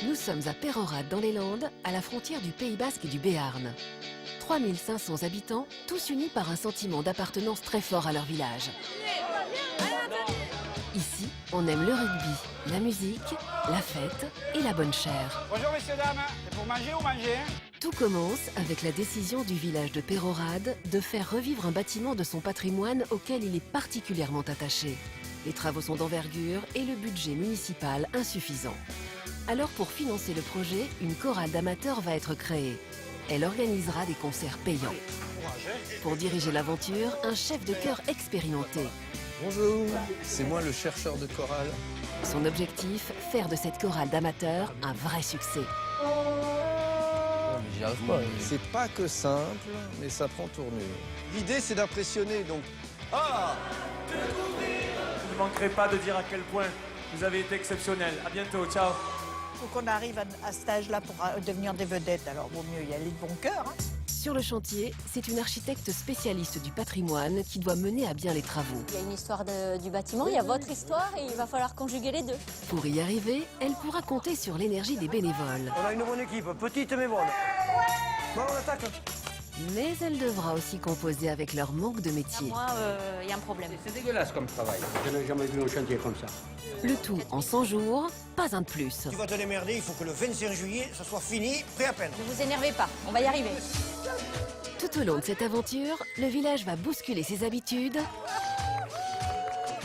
Nous sommes à Peyrehorade dans les Landes, à la frontière du Pays Basque et du Béarn. 3500 habitants, tous unis par un sentiment d'appartenance très fort à leur village. Ici, on aime le rugby, la musique, la fête et la bonne chère. Bonjour messieurs, dames, c'est pour manger ou manger Tout commence avec la décision du village de Peyrehorade de faire revivre un bâtiment de son patrimoine auquel il est particulièrement attaché. Les travaux sont d'envergure et le budget municipal insuffisant. Alors pour financer le projet, une chorale d'amateurs va être créée. Elle organisera des concerts payants. Pour diriger l'aventure, un chef de chœur expérimenté. Bonjour, c'est moi le chercheur de chorale. Son objectif, faire de cette chorale d'amateurs un vrai succès. J'y arrive pas. C'est pas que simple, mais ça prend tournure. L'idée, c'est d'impressionner, donc... Ah! Vous ne manquerez pas de dire à quel point vous avez été exceptionnel. À bientôt, ciao. Il faut qu'on arrive à cet âge-là pour devenir des vedettes, alors vaut mieux y aller de bon cœur. Hein. Sur le chantier, c'est une architecte spécialiste du patrimoine qui doit mener à bien les travaux. Il y a une histoire du bâtiment, il y a votre histoire et il va falloir conjuguer les deux. Pour y arriver, elle pourra compter sur l'énergie des bénévoles. On a une bonne équipe, petite mais bonne. Bon, on attaque. Mais elle devra aussi composer avec leur manque de métier. Moi, il y a un problème. C'est dégueulasse comme travail. Je n'ai jamais vu un chantier comme ça. Le tout en 100 jours, pas un de plus. Tu vas te démerder, il faut que le 25 juillet, ça soit fini, prêt à peine. Ne vous énervez pas, on va y arriver. Tout au long de cette aventure, le village va bousculer ses habitudes.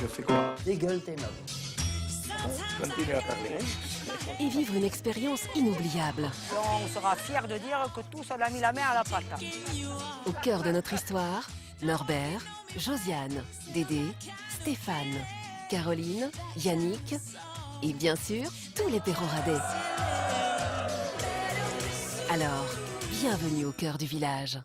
Je fais quoi? Dégueule tes mains. Continue à parler. Et vivre une expérience inoubliable. On sera fiers de dire que tous on a mis la main à la pâte. Au cœur de notre histoire, Norbert, Josiane, Dédé, Stéphane, Caroline, Yannick et bien sûr, tous les Peyrehoradais. Alors, bienvenue au cœur du village.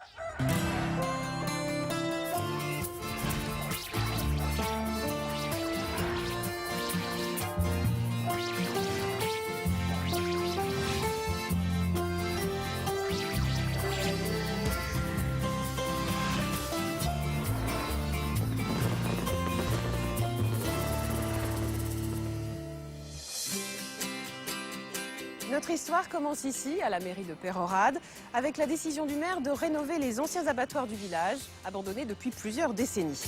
Notre histoire commence ici, à la mairie de Peyrehorade, avec la décision du maire de rénover les anciens abattoirs du village, abandonnés depuis plusieurs décennies.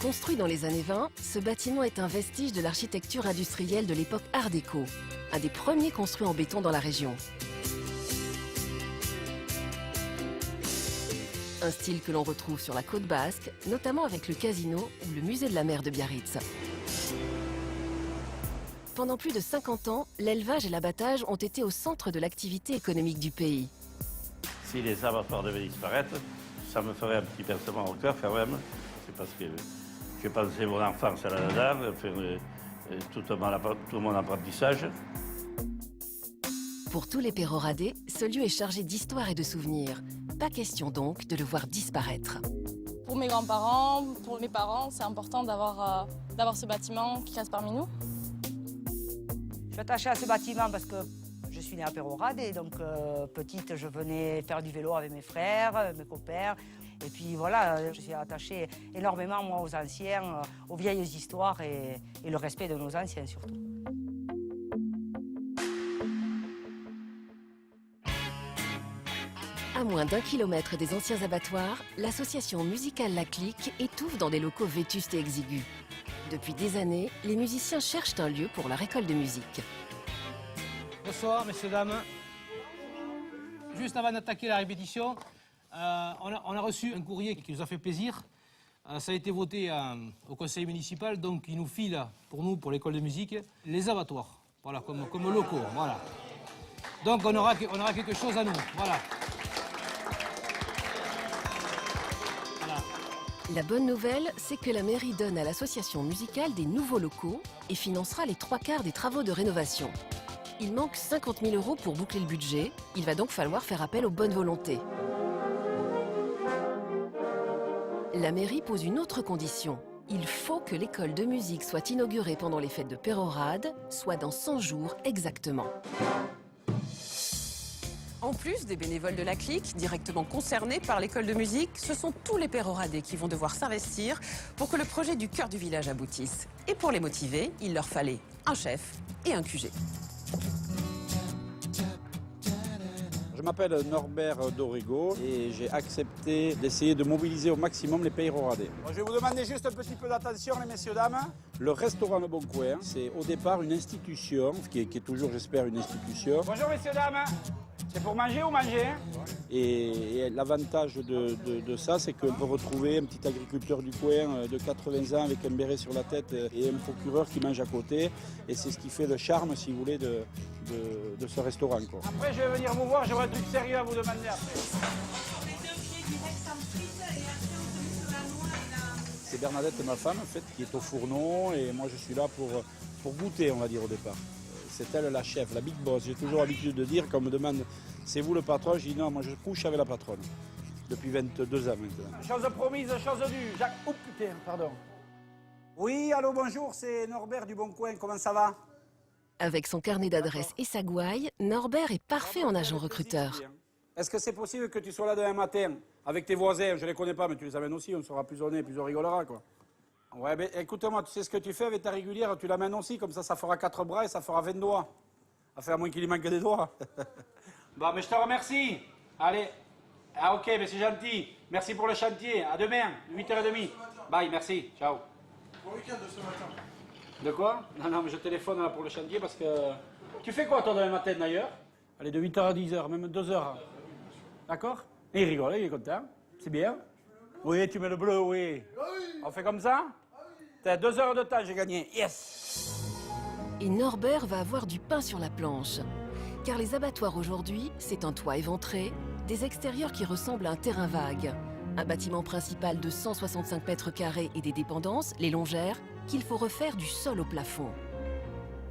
Construit dans les années 20, ce bâtiment est un vestige de l'architecture industrielle de l'époque Art déco, un des premiers construits en béton dans la région. Un style que l'on retrouve sur la côte basque, notamment avec le casino ou le musée de la mer de Biarritz. Pendant plus de 50 ans, l'élevage et l'abattage ont été au centre de l'activité économique du pays. Si les abattoirs devaient disparaître, ça me ferait un petit pincement au cœur quand même. C'est parce que j'ai passé mon enfance là-dedans, tout mon apprentissage. Pour tous les Peyrehoradais, ce lieu est chargé d'histoire et de souvenirs. Pas question donc de le voir disparaître. Pour mes grands-parents, pour mes parents, c'est important d'avoir ce bâtiment qui reste parmi nous. Je suis attachée à ce bâtiment parce que je suis née à Peyrehorade et donc petite, je venais faire du vélo avec mes frères, mes copains. Et puis voilà, je suis attachée énormément moi aux anciens, aux vieilles histoires et le respect de nos anciens surtout. À moins d'1 kilomètre des anciens abattoirs, l'association musicale La Clique étouffe dans des locaux vétustes et exigus. Depuis des années, les musiciens cherchent un lieu pour leur école de musique. Bonsoir messieurs, dames. Juste avant d'attaquer la répétition, on a reçu un courrier qui nous a fait plaisir. Ça a été voté au conseil municipal, donc il nous file, pour l'école de musique, les abattoirs, voilà, comme locaux, voilà. Donc on aura quelque chose à nous, voilà. La bonne nouvelle, c'est que la mairie donne à l'association musicale des nouveaux locaux et financera les 3/4 des travaux de rénovation. Il manque 50 000 € pour boucler le budget, il va donc falloir faire appel aux bonnes volontés. La mairie pose une autre condition. Il faut que l'école de musique soit inaugurée pendant les fêtes de Peyrehorade, soit dans 100 jours exactement. En plus des bénévoles de la clique, directement concernés par l'école de musique, ce sont tous les Peyrehoradais qui vont devoir s'investir pour que le projet du cœur du village aboutisse. Et pour les motiver, il leur fallait un chef et un QG. m'appelle Norbert Dorego et j'ai accepté d'essayer de mobiliser au maximum les Peyrehorades. Je vais vous demander juste un petit peu d'attention, les messieurs, dames. Le restaurant Le Bon Coin, c'est au départ une institution, qui est toujours, j'espère, une institution. Bonjour, messieurs, dames. C'est pour manger ou manger hein? Et l'avantage de ça, c'est qu'on peut retrouver un petit agriculteur du coin de 80 ans avec un béret sur la tête et un procureur qui mange à côté. Et c'est ce qui fait le charme, si vous voulez, de ce restaurant, quoi. Après, je vais venir vous voir, j'aurai un truc sérieux à vous demander après. C'est Bernadette, ma femme, en fait, qui est au fourneau et moi je suis là pour goûter, on va dire, au départ. C'est elle la chef, la big boss. J'ai toujours l'habitude de dire, quand on me demande c'est vous le patron, je dis non, moi je couche avec la patronne. Depuis 22 ans maintenant. Chose promise, chose due. Jacques, oh putain, pardon. Oui, allô, bonjour, c'est Norbert du Bon Coin, comment ça va? Avec son carnet d'adresses et sa gouaille, Norbert est parfait en agent recruteur. Est-ce que c'est possible que tu sois là demain matin avec tes voisins? Je ne les connais pas, mais tu les amènes aussi, on sera plus honnête, plus on rigolera, quoi. Ouais, mais écoute-moi, tu sais ce que tu fais avec ta régulière, tu l'amènes aussi, comme ça fera 4 bras et ça fera 20 doigts. Enfin, à moins qu'il lui manque des doigts. Bon, mais je te remercie. Allez. Ah, ok, mais c'est gentil. Merci pour le chantier. À demain, 8h30. Bye, merci. Ciao. Bon week-end de ce matin. De quoi? Non, mais je téléphone là pour le chantier parce que... Tu fais quoi, toi, demain matin, d'ailleurs? Allez, de 8h à 10h, même 2h. D'accord? Et il rigole, il est content. C'est bien. Oui, tu mets le bleu, oui. On fait comme ça? T'as 2 heures de temps, j'ai gagné. Yes! Et Norbert va avoir du pain sur la planche. Car les abattoirs aujourd'hui, c'est un toit éventré, des extérieurs qui ressemblent à un terrain vague, un bâtiment principal de 165 mètres carrés et des dépendances, les longères, qu'il faut refaire du sol au plafond.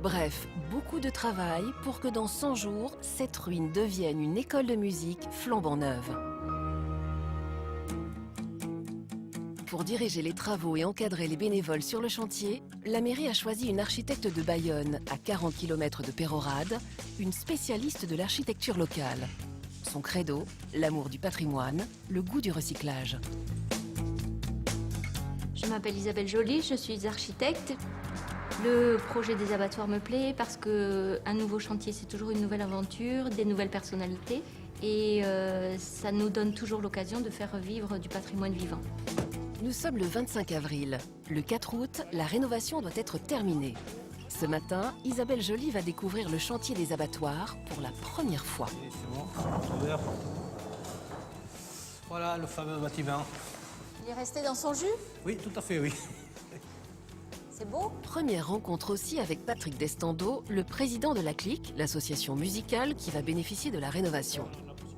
Bref, beaucoup de travail pour que dans 100 jours, cette ruine devienne une école de musique flambant neuve. Pour diriger les travaux et encadrer les bénévoles sur le chantier, la mairie a choisi une architecte de Bayonne, à 40 km de Peyrehorade, une spécialiste de l'architecture locale. Son credo, l'amour du patrimoine, le goût du recyclage. Je m'appelle Isabelle Joly, je suis architecte. Le projet des abattoirs me plaît parce qu'un nouveau chantier, c'est toujours une nouvelle aventure, des nouvelles personnalités. Et ça nous donne toujours l'occasion de faire vivre du patrimoine vivant. Nous sommes le 25 avril. Le 4 août, la rénovation doit être terminée. Ce matin, Isabelle Joly va découvrir le chantier des abattoirs pour la première fois. C'est bon, ouvert. Voilà le fameux bâtiment. Il est resté dans son jus? Oui, tout à fait, oui. C'est beau. Première rencontre aussi avec Patrick Destando, le président de la Clique, l'association musicale qui va bénéficier de la rénovation.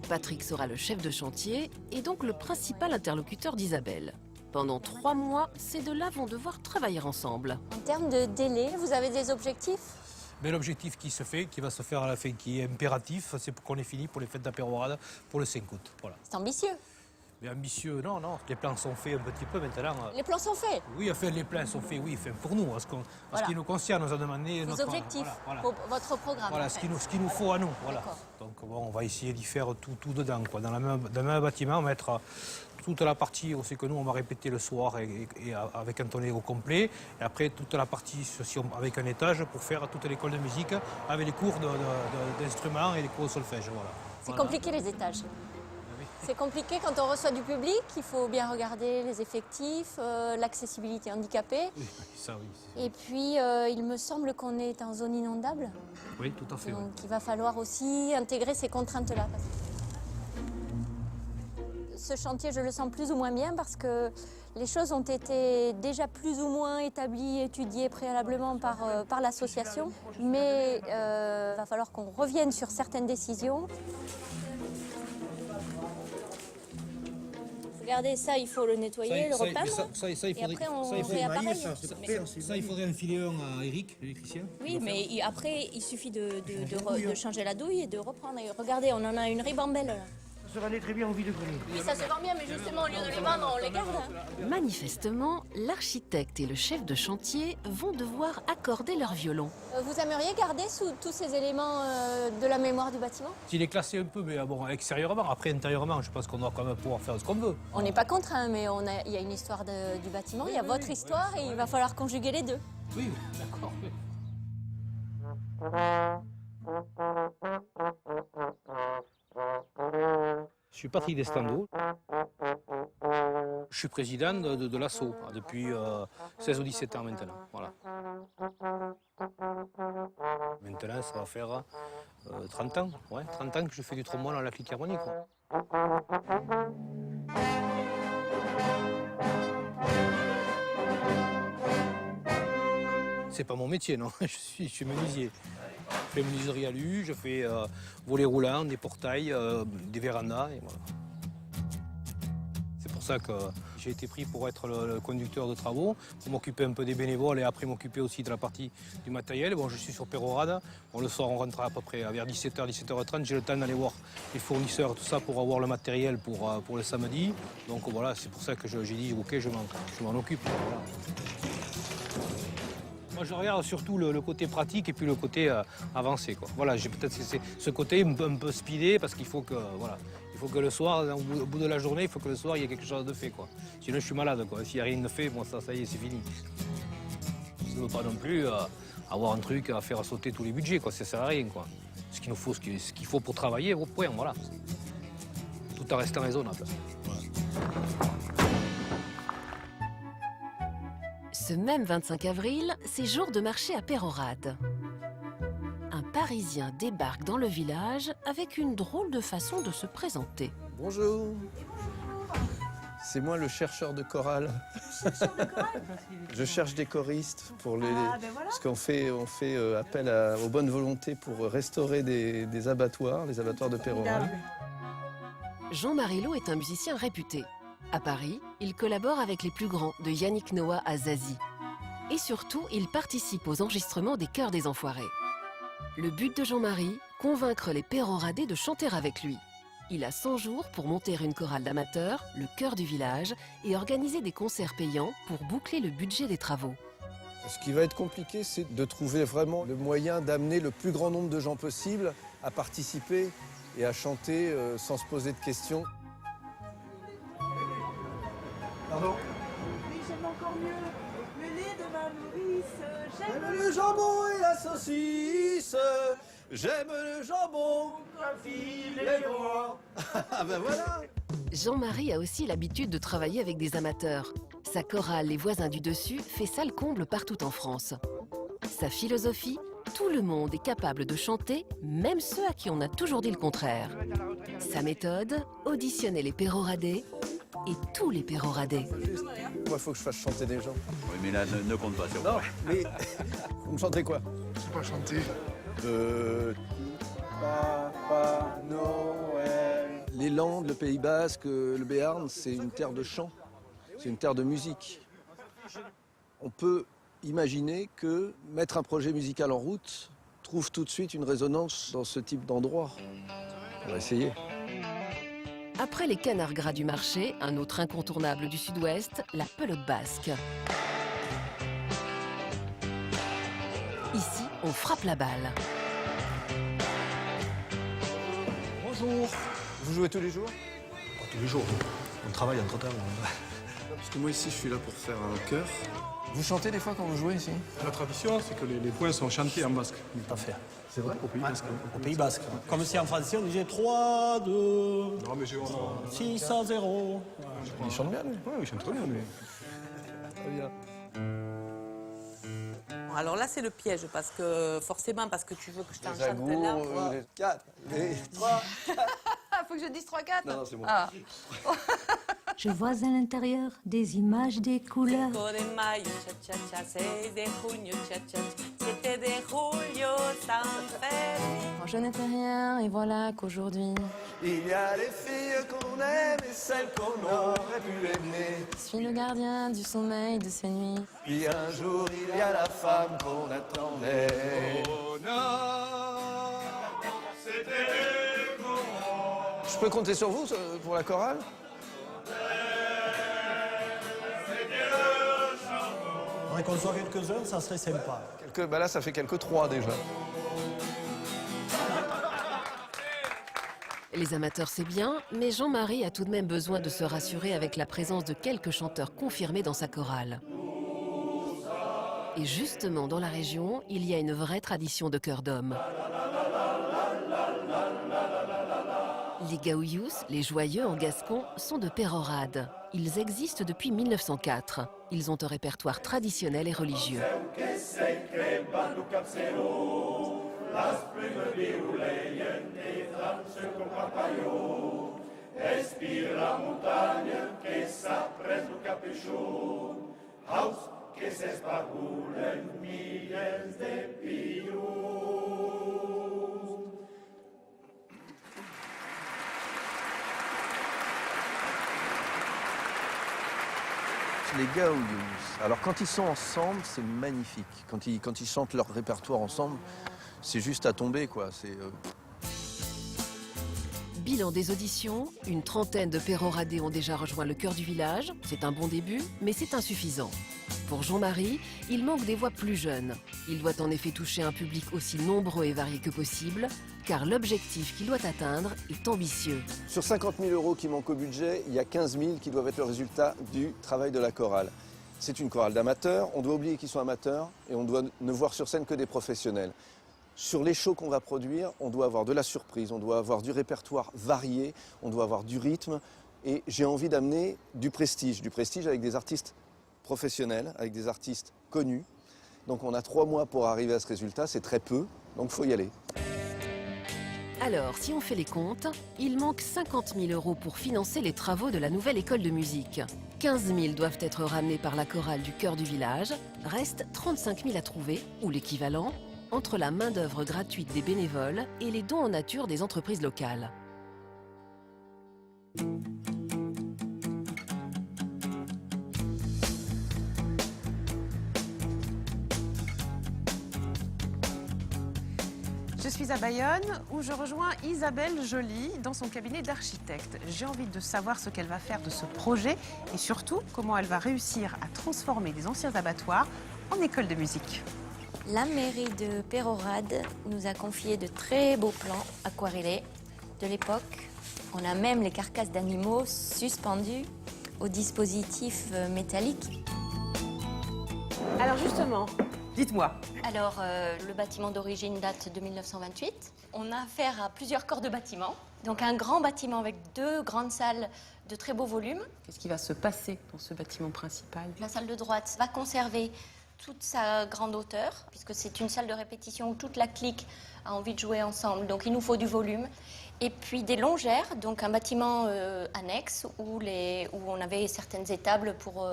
Patrick sera le chef de chantier et donc le principal interlocuteur d'Isabelle. Pendant 3 mois, ces deux-là vont devoir travailler ensemble. En termes de délai, vous avez des objectifs? Mais l'objectif qui va se faire à la fin, qui est impératif, c'est qu'on ait fini pour les fêtes de la Peyrehorade pour le 5 août. Voilà. C'est ambitieux. Mais ambitieux, non. Les plans sont faits un petit peu maintenant. Les plans sont faits? Oui, enfin, les plans sont faits, oui, enfin, pour nous. Ce qui nous concerne, nous a demandé... Vos objectifs, pour votre programme. Voilà, ce qu'il nous faut à nous. Voilà. Donc, bon, on va essayer d'y faire tout dedans, quoi. Dans le même bâtiment, mettre toute la partie aussi que nous, on va répéter le soir et avec un tonnet au complet. Et après, toute la partie avec un étage pour faire toute l'école de musique avec les cours d'instruments et les cours de solfège. Voilà. C'est compliqué, les étages. C'est compliqué quand on reçoit du public, il faut bien regarder les effectifs, l'accessibilité handicapée. Oui, ça oui. Et puis, il me semble qu'on est en zone inondable. Oui, tout à fait. Donc, il va falloir aussi intégrer ces contraintes-là. Ce chantier, je le sens plus ou moins bien parce que les choses ont été déjà plus ou moins établies, étudiées préalablement par l'association. Mais il va falloir qu'on revienne sur certaines décisions. Regardez, ça, il faut le nettoyer, le repeindre. Et après, on réappareille. Ça, il faudrait en filer un à Eric, l'électricien. Oui, mais après, il suffit de changer la douille et de reprendre. Et regardez, on en a une ribambelle, là. Ça se vendait très bien au vide-grenier. Oui, ça se vend bien, mais justement, au lieu de les vendre, on les garde. Manifestement, l'architecte et le chef de chantier vont devoir accorder leur violon. Vous aimeriez garder tous ces éléments de la mémoire du bâtiment? Il est classé un peu, mais bon, extérieurement. Après, intérieurement, je pense qu'on doit quand même pouvoir faire ce qu'on veut. On n'est pas contre, hein, mais il y a une histoire du bâtiment, il y a votre histoire et il va falloir conjuguer les deux. Oui, d'accord. Oui. suis Patrick Destando. Je suis président de l'ASSO depuis 16 ou 17 ans maintenant. Voilà. Maintenant, ça va faire 30 ans. Ouais, 30 ans que je fais du trombone à la Philharmonie. C'est pas mon métier, non. Je suis menuisier. Je fais menuiserie à l'U, je fais volets roulants, des portails, des vérandas. Et voilà. C'est pour ça que j'ai été pris pour être le conducteur de travaux, pour m'occuper un peu des bénévoles et après m'occuper aussi de la partie du matériel. Bon, je suis sur Pérorade. Bon, le soir, on rentre à peu près vers 17h, 17h30. J'ai le temps d'aller voir les fournisseurs, tout ça, pour avoir le matériel pour le samedi. Donc voilà, c'est pour ça que j'ai dit, ok, je m'en occupe. Voilà. Moi, je regarde surtout le côté pratique et puis le côté avancé, quoi. Voilà, j'ai peut-être ce côté un peu speedé parce qu'il faut que, voilà, il faut que le soir, au bout de la journée, il faut que le soir, il y ait quelque chose de fait, quoi. Sinon, je suis malade, quoi. S'il n'y a rien de fait, bon, ça y est, c'est fini. Je ne veux pas non plus avoir un truc à faire sauter tous les budgets, quoi. Ça sert à rien, quoi. Ce qu'il nous faut, ce qu'il faut pour travailler, au point, voilà. Tout en restant raisonnable. Voilà. Ce même 25 avril, c'est jour de marché à Pérorade. Un Parisien débarque dans le village avec une drôle de façon de se présenter. Bonjour. C'est moi le chercheur de chorale. Je cherche des choristes pour les. Voilà. Parce qu'on fait appel aux bonnes volontés pour restaurer des abattoirs, les abattoirs de Pérorade. Jean-Marie Lot est un musicien réputé. À Paris, il collabore avec les plus grands, de Yannick Noah à Zazie. Et surtout, il participe aux enregistrements des Chœurs des Enfoirés. Le but de Jean-Marie, convaincre les Péroradais de chanter avec lui. Il a 100 jours pour monter une chorale d'amateurs, le chœur du village, et organiser des concerts payants pour boucler le budget des travaux. Ce qui va être compliqué, c'est de trouver vraiment le moyen d'amener le plus grand nombre de gens possible à participer et à chanter sans se poser de questions. Pardon ? Oui, j'aime encore mieux le lait de ma nourrice. J'aime le jambon et la saucisse. J'aime le jambon, la fille, les rois. Ah ben voilà. Jean-Marie a aussi l'habitude de travailler avec des amateurs. Sa chorale Les Voisins du Dessus fait salle comble partout en France. Sa philosophie, tout le monde est capable de chanter, même ceux à qui on a toujours dit le contraire. Sa méthode, auditionner les Péroradais et tous les Péroradais. Moi, il faut que je fasse chanter des gens. Oui, mais là, ne compte pas sur moi. Non, mais vous me chantez quoi? Je sais pas chanter. Papa Noël. Les Landes, le Pays Basque, le Béarn, c'est une terre de chant. C'est une terre de musique. On peut imaginer que mettre un projet musical en route trouve tout de suite une résonance dans ce type d'endroit. On va essayer. Après les canards gras du marché, un autre incontournable du sud-ouest, la pelote basque. Ici, on frappe la balle. Bonjour. Vous jouez tous les jours? Pas tous les jours. On travaille entre-temps. Parce que moi ici, je suis là pour faire un chœur. Vous chantez des fois quand vous jouez ici? La tradition, c'est que les points sont chantés en basque. Tout à fait. C'est vrai? Au Pays Basque. Au Pays Basque. Comme si en français on disait 3, 2, non, mais 6 à 0. Il chante bien, lui. Oui, il chante très bien, lui. Très bien. Alors là, c'est le piège, parce que forcément, parce que tu veux que je t'en chante là. 4, 3. Faut que je dise 3, 4. Non, c'est bon. Ah. Je vois à l'intérieur des images, des couleurs. Je n'étais rien et voilà qu'aujourd'hui, Il y a les filles qu'on aime et celles qu'on aurait pu aimer. je suis le gardien du sommeil de ces nuits. Puis un jour, il y a la femme qu'on attendait. Je peux compter sur vous pour la chorale? Faudrait qu'on soit quelques-uns, ça serait sympa. Bah là, ça fait quelques 3 déjà. Les amateurs, c'est bien, mais Jean-Marie a tout de même besoin de se rassurer avec la présence de quelques chanteurs confirmés dans sa chorale. Et justement, dans la région, il y a une vraie tradition de chœur d'hommes. Les gaouyous, les joyeux en gascon, sont de Pérorade. Ils existent depuis 1904. Ils ont un répertoire traditionnel et religieux. Les gaouyous. Alors quand ils sont ensemble, c'est magnifique. Quand ils chantent leur répertoire ensemble, c'est juste à tomber, quoi. Bilan des auditions, une trentaine de péroradés ont déjà rejoint le chœur du village. C'est un bon début, mais c'est insuffisant. Pour Jean-Marie, il manque des voix plus jeunes. Il doit en effet toucher un public aussi nombreux et varié que possible, car l'objectif qu'il doit atteindre est ambitieux. Sur 50 000 € qui manquent au budget, il y a 15 000 qui doivent être le résultat du travail de la chorale. C'est une chorale d'amateurs, on doit oublier qu'ils sont amateurs et on doit ne voir sur scène que des professionnels. Sur les shows qu'on va produire, on doit avoir de la surprise, on doit avoir du répertoire varié, on doit avoir du rythme et j'ai envie d'amener du prestige avec des artistes professionnels, avec des artistes connus. Donc on a 3 mois pour arriver à ce résultat, c'est très peu, donc il faut y aller. Alors, si on fait les comptes, il manque 50 000 € pour financer les travaux de la nouvelle école de musique. 15 000 doivent être ramenés par la chorale du chœur du village, reste 35 000 à trouver, ou l'équivalent, entre la main-d'œuvre gratuite des bénévoles et les dons en nature des entreprises locales. Je suis à Bayonne où je rejoins Isabelle Joly dans son cabinet d'architecte. J'ai envie de savoir ce qu'elle va faire de ce projet et surtout comment elle va réussir à transformer des anciens abattoirs en école de musique. La mairie de Pérorade nous a confié de très beaux plans aquarellés de l'époque. On a même les carcasses d'animaux suspendues au dispositif métallique. Alors justement, dites-moi. Alors, le bâtiment d'origine date de 1928. On a affaire à plusieurs corps de bâtiments. Donc un grand bâtiment avec 2 grandes salles de très beau volume. Qu'est-ce qui va se passer dans ce bâtiment principal? La salle de droite va conserver toute sa grande hauteur, puisque c'est une salle de répétition où toute la clique a envie de jouer ensemble, donc il nous faut du volume. Et puis des longères, donc un bâtiment annexe où on avait certaines étables pour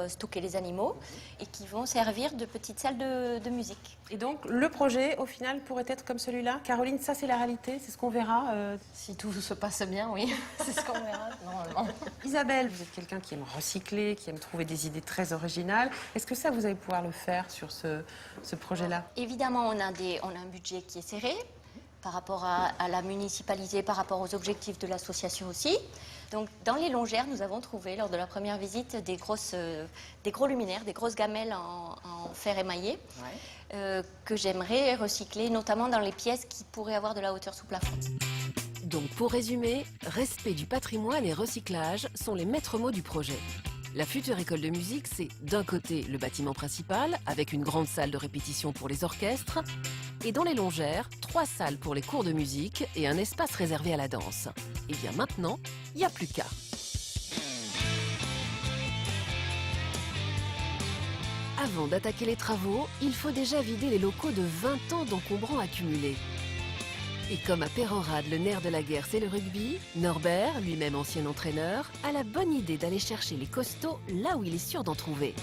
stocker les animaux et qui vont servir de petites salles de musique. Et donc le projet au final pourrait être comme celui-là? Caroline, ça c'est la réalité, c'est ce qu'on verra Si tout se passe bien, oui, c'est ce qu'on verra normalement. Isabelle, vous êtes quelqu'un qui aime recycler, qui aime trouver des idées très originales. Est-ce que ça, vous allez pouvoir le faire sur ce projet-là? Évidemment, on a un budget qui est serré par rapport à la municipalité, par rapport aux objectifs de l'association aussi. Donc, dans les longères, nous avons trouvé, lors de la première visite, des gros luminaires, des grosses gamelles en fer émaillé, que j'aimerais recycler, notamment dans les pièces qui pourraient avoir de la hauteur sous plafond. Donc, pour résumer, respect du patrimoine et recyclage sont les maîtres mots du projet. La future école de musique, c'est d'un côté le bâtiment principal, avec une grande salle de répétition pour les orchestres, et dans les longères, 3 salles pour les cours de musique et un espace réservé à la danse. Et bien maintenant, il n'y a plus qu'à. Avant d'attaquer les travaux, il faut déjà vider les locaux de 20 ans d'encombrants accumulés. Et comme à Pérorade, le nerf de la guerre, c'est le rugby, Norbert, lui-même ancien entraîneur, a la bonne idée d'aller chercher les costauds là où il est sûr d'en trouver.